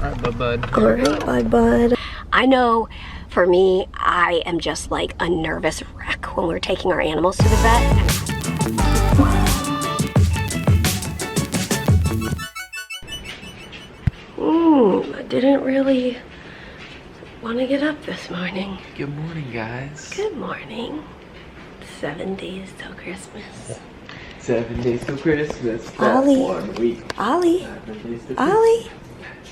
Alright, bud. Alright, bud. I know for me, I am just like a nervous wreck when we're taking our animals to the vet. I didn't really want to get up this morning. Good morning, guys. Good morning. 7 days till Christmas. 7 days till Christmas. That's Ollie. 1 week. Ollie. 7 days till Ollie.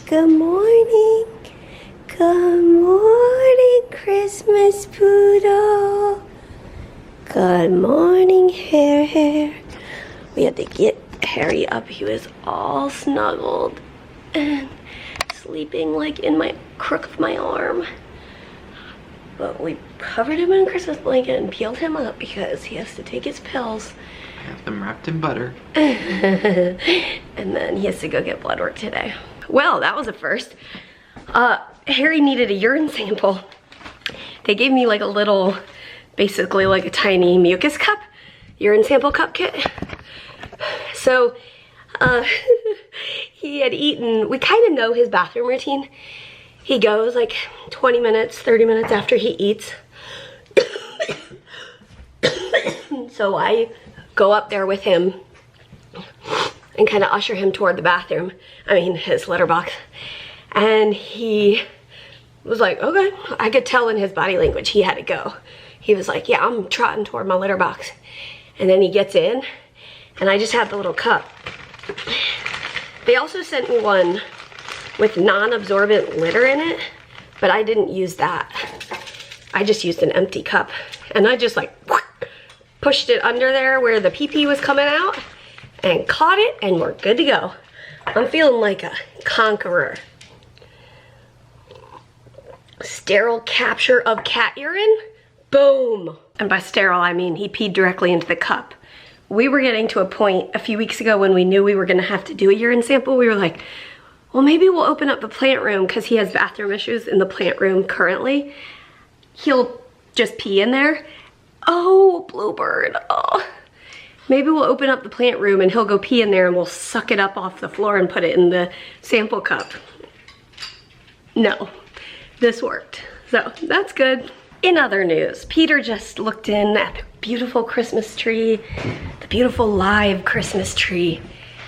Good morning. Good morning, Christmas poodle. Good morning, hair. We had to get Harry up. He was all snuggled and sleeping like in my crook of my arm. But we covered him in a Christmas blanket and peeled him up because he has to take his pills. I have them wrapped in butter. And then he has to go get blood work today. Well, that was a first. Harry needed a urine sample. They gave me like a little, basically like a tiny mucus cup, urine sample cup kit. So, he had eaten, we kind of know his bathroom routine. He goes like 20 minutes, 30 minutes after he eats. So I go up there with him and kind of usher him toward the bathroom. I mean, his litter box. And he was like, okay. I could tell in his body language he had to go. He was like, yeah, I'm trotting toward my litter box. And then he gets in, and I just had the little cup. They also sent me one with non-absorbent litter in it, but I didn't use that. I just used an empty cup. And I just like pushed it under there where the pee-pee was coming out and caught it, and we're good to go. I'm feeling like a conqueror. Sterile capture of cat urine, boom. And by sterile, I mean he peed directly into the cup. We were getting to a point a few weeks ago when we knew we were gonna have to do a urine sample. We were like, well, maybe we'll open up the plant room because he has bathroom issues in the plant room currently. He'll just pee in there. Oh, Bluebird, oh. Maybe we'll open up the plant room and he'll go pee in there and we'll suck it up off the floor and put it in the sample cup. No, this worked. So that's good. In other news, Peter just looked in at the beautiful Christmas tree, the beautiful live Christmas tree,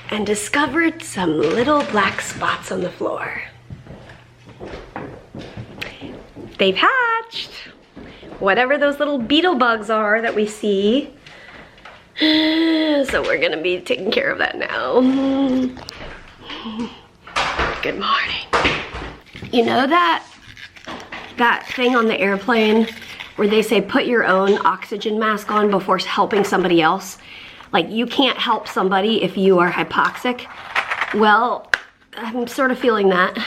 and discovered some little black spots on the floor. They've hatched. Whatever those little beetle bugs are that we see. So we're gonna be taking care of that now. Good morning. You know that thing on the airplane where they say put your own oxygen mask on before helping somebody else? Like, you can't help somebody if you are hypoxic. Well, I'm sort of feeling that.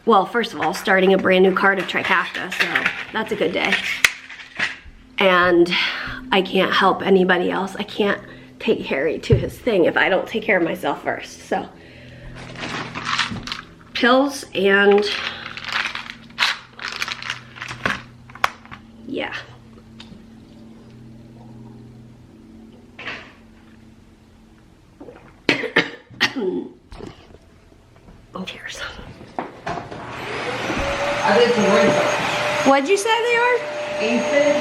Well, first of all, starting a brand new cart of Trikafta, so that's a good day. And I can't help anybody else. I can't take Harry to his thing if I don't take care of myself first. So, pills and yeah. Cheers. I think the words What'd you say they are? aphids.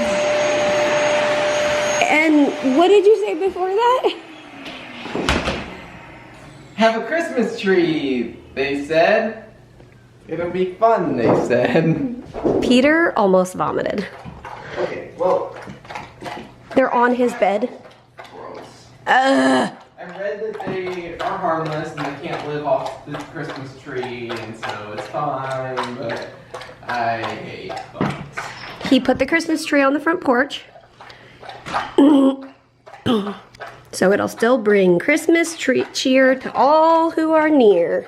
And what did you say before that? Have a Christmas tree, they said. It'll be fun, they said. Peter almost vomited. Okay, well. They're on his bed. Gross. Ugh. I read that they are harmless and they can't live off the Christmas tree, and so it's fine, but I hate bugs. He put the Christmas tree on the front porch. So it'll still bring Christmas tree cheer to all who are near.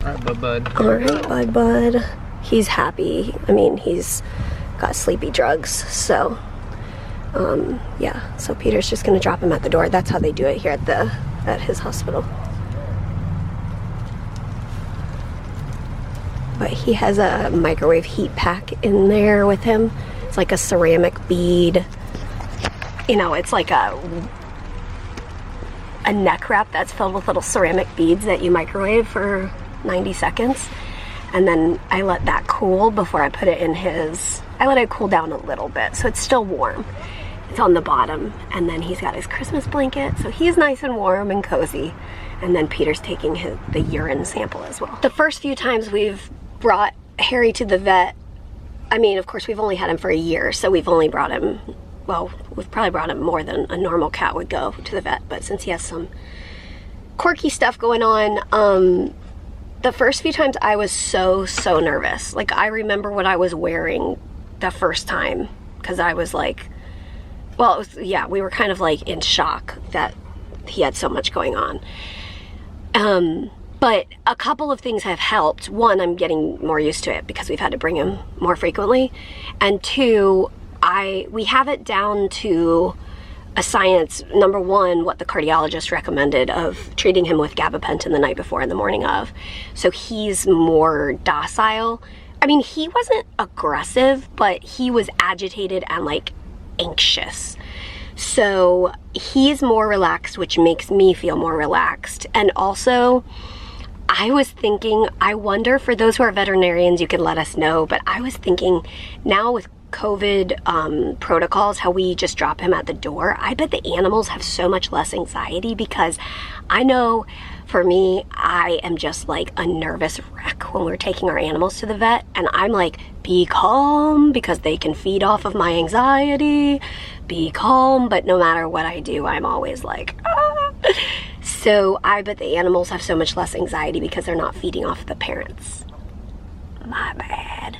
Alright, bud. Alright, bud. He's happy. I mean, he's got sleepy drugs, so yeah. So Peter's just gonna drop him at the door. That's how they do it here at his hospital. But he has a microwave heat pack in there with him. It's like a ceramic bead. You know, it's like a neck wrap that's filled with little ceramic beads that you microwave for 90 seconds. And then I let that cool before I put it in his, I let it cool down a little bit, so it's still warm. It's on the bottom, and then he's got his Christmas blanket, so he's nice and warm and cozy. And then Peter's taking the urine sample as well. The first few times we've brought Harry to the vet, I mean, of course, we've only had him for a year, so we've only brought him, well, we've probably brought him more than a normal cat would go to the vet, but since he has some quirky stuff going on, the first few times I was so nervous. Like, I remember what I was wearing the first time, because I was like, well, it was, yeah, we were kind of like in shock that he had so much going on. But a couple of things have helped. One, I'm getting more used to it because we've had to bring him more frequently. And two, we have it down to a science. Number one, what the cardiologist recommended of treating him with gabapentin the night before and the morning of. So he's more docile. I mean, he wasn't aggressive, but he was agitated and like anxious. So he's more relaxed, which makes me feel more relaxed. And also, I was thinking, I wonder, for those who are veterinarians, you can let us know, but I was thinking now with COVID protocols, how we just drop him at the door, I bet the animals have so much less anxiety, because I know for me, I am just like a nervous wreck when we're taking our animals to the vet, and I'm like, be calm, because they can feed off of my anxiety, be calm, but no matter what I do, I'm always like, ah. So I bet the animals have so much less anxiety because they're not feeding off the parents. My bad.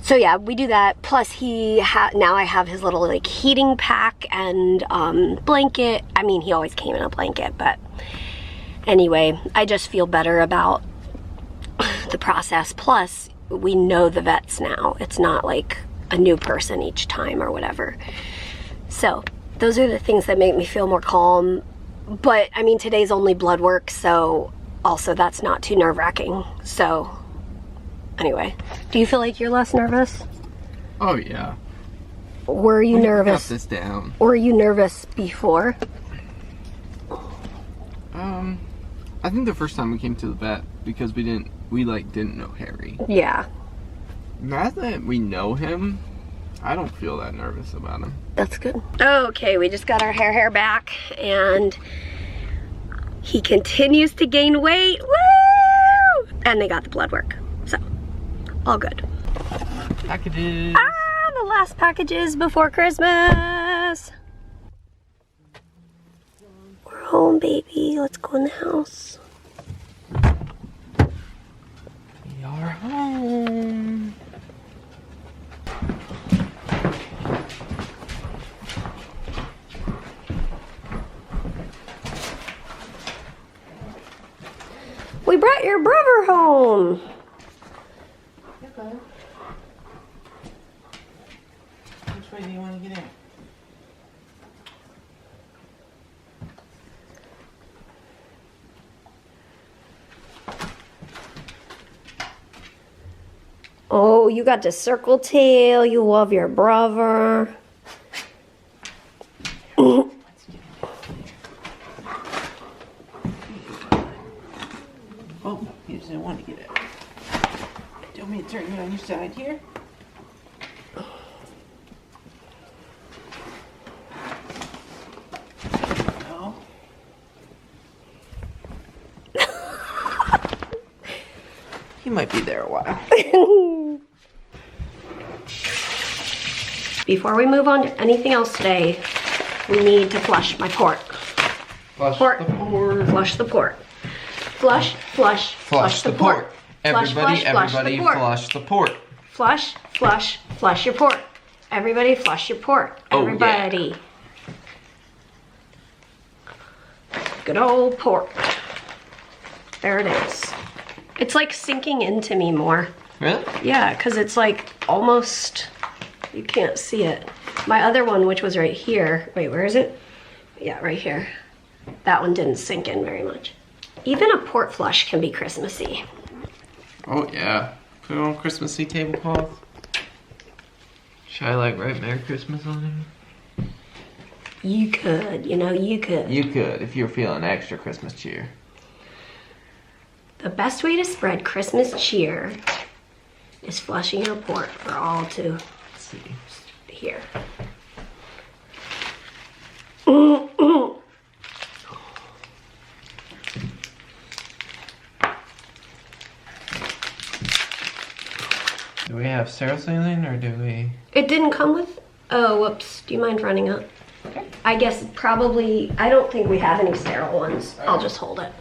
So yeah, we do that. Plus now I have his little like heating pack and blanket. I mean, he always came in a blanket, but anyway, I just feel better about the process. Plus, we know the vets now. It's not like a new person each time or whatever. So those are the things that make me feel more calm. But I mean, today's only blood work, so also that's not too nerve-wracking. So anyway, do you feel like you're less nervous? Oh yeah. Were you nervous? Got this down. Were you nervous before? I think the first time we came to the vet, because we didn't know Harry. Yeah. Now that we know him, I don't feel that nervous about him. That's good. Okay, we just got our hair back, and he continues to gain weight. Woo! And they got the blood work, so all good. Packages. Ah, the last packages before Christmas. We're home, baby. Let's go in the house. We are home. We brought your brother home. Okay. Which way do you want to get in? Oh, you got the circle tail. You love your brother. Oh, he doesn't want to get out. Do you want me to turn you on your side here? No. He might be there a while. Before we move on to anything else today, we need to flush my port. Flush Port. the port. Flush the port. Flush, flush, flush the port. Flush, Everybody, flush, flush the port. flush the port. Flush, flush, flush your port. Everybody flush your port. Oh, Everybody. Good old port. There it is. It's like sinking into me more. Really? Yeah, because it's like almost, you can't see it. My other one, which was right here, wait, where is it? Yeah, right here. That one didn't sink in very much. Even a port flush can be Christmassy. Oh yeah. Put it on Christmassy tablecloth. Should I like write Merry Christmas on it? You could, you know, you could. You could if you're feeling extra Christmas cheer. The best way to spread Christmas cheer is flushing your port for all to see. Hear. Do we have sterile saline or do we? It didn't come with, oh, whoops. Do you mind running up? Okay. I guess probably, I don't think we have any sterile ones. I'll just hold it.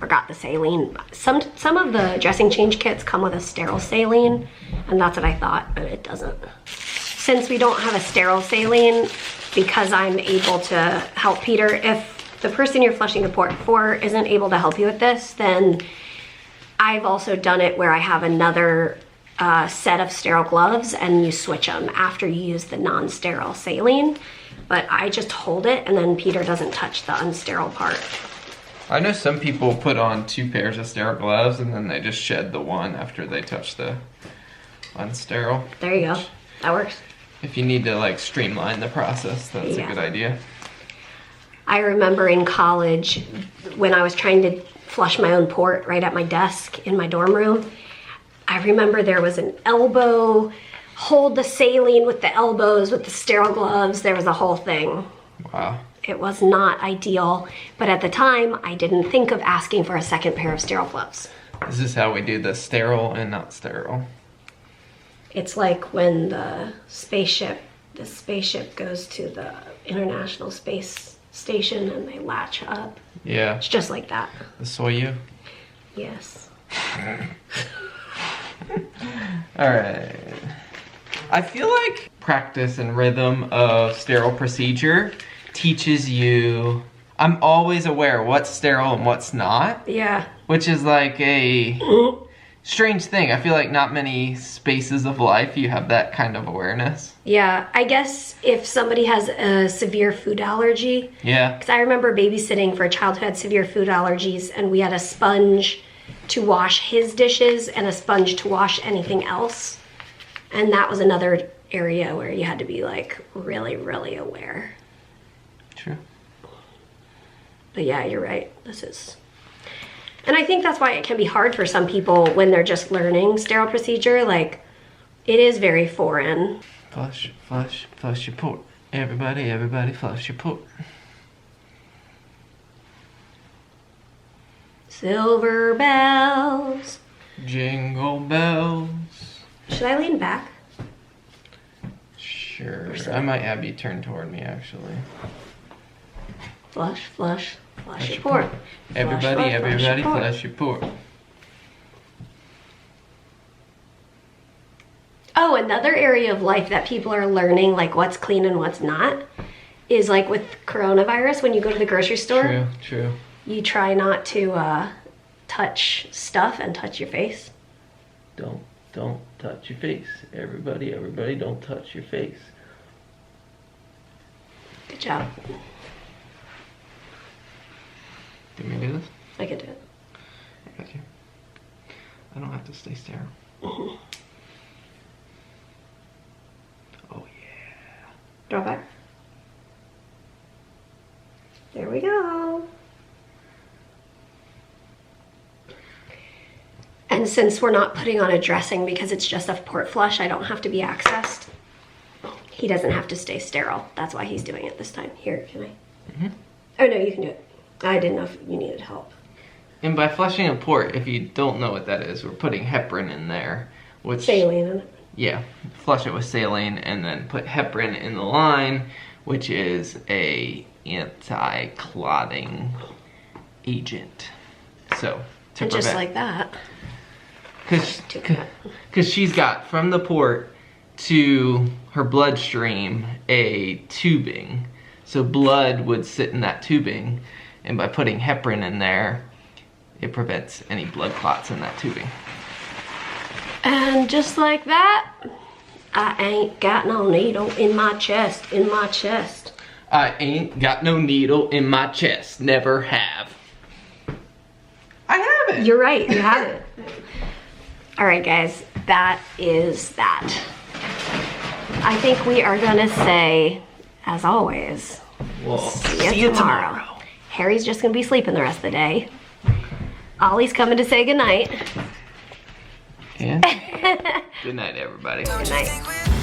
Forgot the saline. Some of the dressing change kits come with a sterile saline, and that's what I thought, but it doesn't. Since we don't have a sterile saline, because I'm able to help Peter, if the person you're flushing the port for isn't able to help you with this, then I've also done it where I have another set of sterile gloves and you switch them after you use the non-sterile saline. But I just hold it and then Peter doesn't touch the unsterile part. I know some people put on 2 pairs of sterile gloves and then they just shed the one after they touch the unsterile. There you go. That works. If you need to like streamline the process, that's a good idea. I remember in college when I was trying to flush my own port right at my desk in my dorm room, I remember there was an elbow, hold the saline with the elbows with the sterile gloves. There was a whole thing. Wow. It was not ideal, but at the time I didn't think of asking for a second pair of sterile gloves. This is how we do the sterile and not sterile. It's like when the spaceship goes to the International Space Station and they latch up. Yeah. It's just like that. The Soyuz? Yes. Alright. I feel like practice and rhythm of sterile procedure teaches you, I'm always aware what's sterile and what's not. Yeah. Which is like a strange thing. I feel like not many spaces of life you have that kind of awareness. Yeah, I guess if somebody has a severe food allergy. Yeah. Because I remember babysitting for a child who had severe food allergies and we had a sponge to wash his dishes and a sponge to wash anything else. And that was another area where you had to be like really, really aware. True. But yeah, you're right. And I think that's why it can be hard for some people when they're just learning sterile procedure. Like, it is very foreign. Flush, flush, flush your port. Everybody, everybody, flush your port. Silver bells. Jingle bells. Should I lean back? Sure. I might have you turn toward me, actually. Flush, flush, flush your port. Everybody, Flush, everybody, flush flush your port. Oh, another area of life that people are learning, like what's clean and what's not, is like with coronavirus, when you go to the grocery store. True, true. You try not to touch stuff and touch your face. Don't touch your face. Everybody, everybody, don't touch your face. Good job. Can we do this? I can do it. I got you. I don't have to stay sterile. Mm-hmm. Oh yeah. Draw back. There we go. And since we're not putting on a dressing because it's just a port flush, I don't have to be accessed. He doesn't have to stay sterile. That's why he's doing it this time. Here, can I? Mm-hmm. Oh no, you can do it. I didn't know if you needed help. And by flushing a port, if you don't know what that is, we're putting heparin in there. Which, saline in it. Yeah, flush it with saline and then put heparin in the line, which is a anti-clotting agent. So, to and prevent. just like that. Because she's got from the port to her bloodstream a tubing. So blood would sit in that tubing, and by putting heparin in there, it prevents any blood clots in that tubing. And just like that, I ain't got no needle in my chest, I ain't got no needle in my chest, never have. I haven't. You're right, you haven't. All right, guys, that is that. I think we are gonna say, as always, We'll see you tomorrow. Harry's just gonna be sleeping the rest of the day. Ollie's coming to say goodnight. And good night, everybody. Good night.